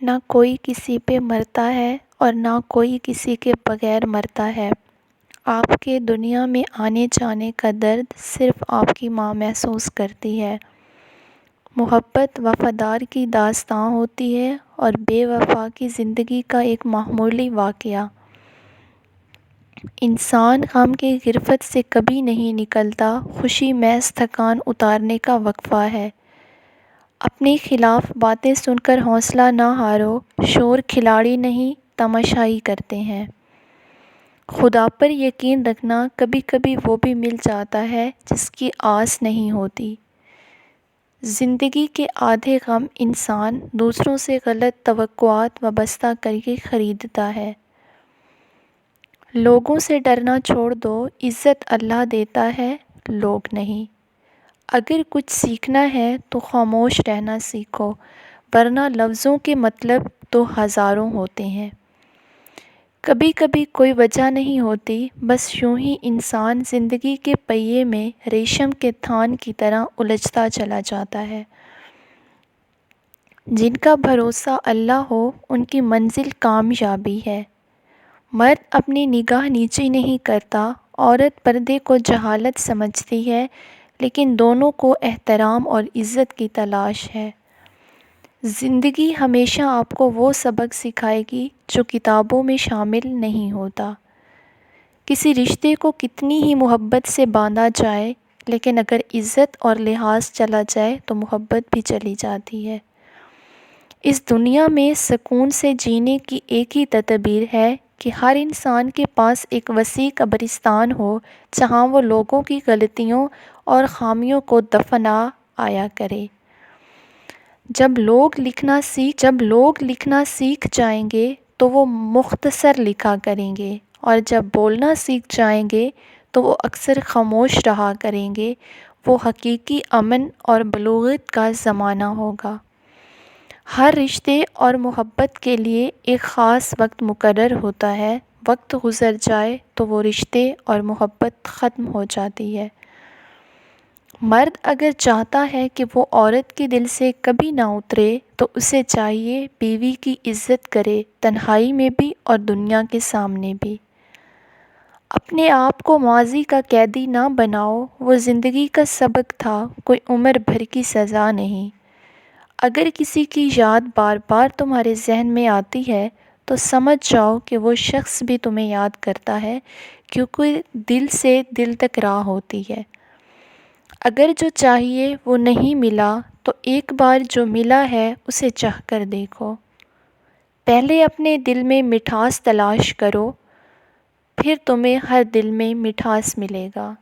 نہ کوئی کسی پہ مرتا ہے اور نہ کوئی کسی کے بغیر مرتا ہے۔ آپ کے دنیا میں آنے جانے کا درد صرف آپ کی ماں محسوس کرتی ہے۔ محبت وفادار کی داستان ہوتی ہے اور بے وفا کی زندگی کا ایک معمولی واقعہ۔ انسان غم کی گرفت سے کبھی نہیں نکلتا، خوشی محض تھکان اتارنے کا وقفہ ہے۔ اپنے خلاف باتیں سن کر حوصلہ نہ ہارو، شور کھلاڑی نہیں تماشائی کرتے ہیں۔ خدا پر یقین رکھنا، کبھی کبھی وہ بھی مل جاتا ہے جس کی آس نہیں ہوتی۔ زندگی کے آدھے غم انسان دوسروں سے غلط توقعات وابستہ کر کے خریدتا ہے۔ لوگوں سے ڈرنا چھوڑ دو، عزت اللہ دیتا ہے، لوگ نہیں۔ اگر کچھ سیکھنا ہے تو خاموش رہنا سیکھو، ورنہ لفظوں کے مطلب تو ہزاروں ہوتے ہیں۔ کبھی کبھی کوئی وجہ نہیں ہوتی، بس یوں ہی انسان زندگی کے پہیے میں ریشم کے تھان کی طرح الجھتا چلا جاتا ہے۔ جن کا بھروسہ اللہ ہو ان کی منزل کامیابی ہے۔ مرد اپنی نگاہ نیچی نہیں کرتا، عورت پردے کو جہالت سمجھتی ہے، لیکن دونوں کو احترام اور عزت کی تلاش ہے۔ زندگی ہمیشہ آپ کو وہ سبق سکھائے گی جو کتابوں میں شامل نہیں ہوتا۔ کسی رشتے کو کتنی ہی محبت سے باندھا جائے، لیکن اگر عزت اور لحاظ چلا جائے تو محبت بھی چلی جاتی ہے۔ اس دنیا میں سکون سے جینے کی ایک ہی تدبیر ہے کہ ہر انسان کے پاس ایک وسیع قبرستان ہو جہاں وہ لوگوں کی غلطیوں اور خامیوں کو دفنا آیا کرے۔ جب لوگ لکھنا سیکھ جائیں گے تو وہ مختصر لکھا کریں گے، اور جب بولنا سیکھ جائیں گے تو وہ اکثر خاموش رہا کریں گے۔ وہ حقیقی امن اور بلوغت کا زمانہ ہوگا۔ ہر رشتے اور محبت کے لیے ایک خاص وقت مقرر ہوتا ہے۔ وقت گزر جائے تو وہ رشتے اور محبت ختم ہو جاتی ہے۔ مرد اگر چاہتا ہے کہ وہ عورت کے دل سے کبھی نہ اترے تو اسے چاہیے بیوی کی عزت کرے، تنہائی میں بھی اور دنیا کے سامنے بھی۔ اپنے آپ کو ماضی کا قیدی نہ بناؤ، وہ زندگی کا سبق تھا، کوئی عمر بھر کی سزا نہیں۔ اگر کسی کی یاد بار بار تمہارے ذہن میں آتی ہے تو سمجھ جاؤ کہ وہ شخص بھی تمہیں یاد کرتا ہے، کیونکہ دل سے دل تک راہ ہوتی ہے۔ اگر جو چاہیے وہ نہیں ملا تو ایک بار جو ملا ہے اسے چاہ کر دیکھو۔ پہلے اپنے دل میں مٹھاس تلاش کرو، پھر تمہیں ہر دل میں مٹھاس ملے گا۔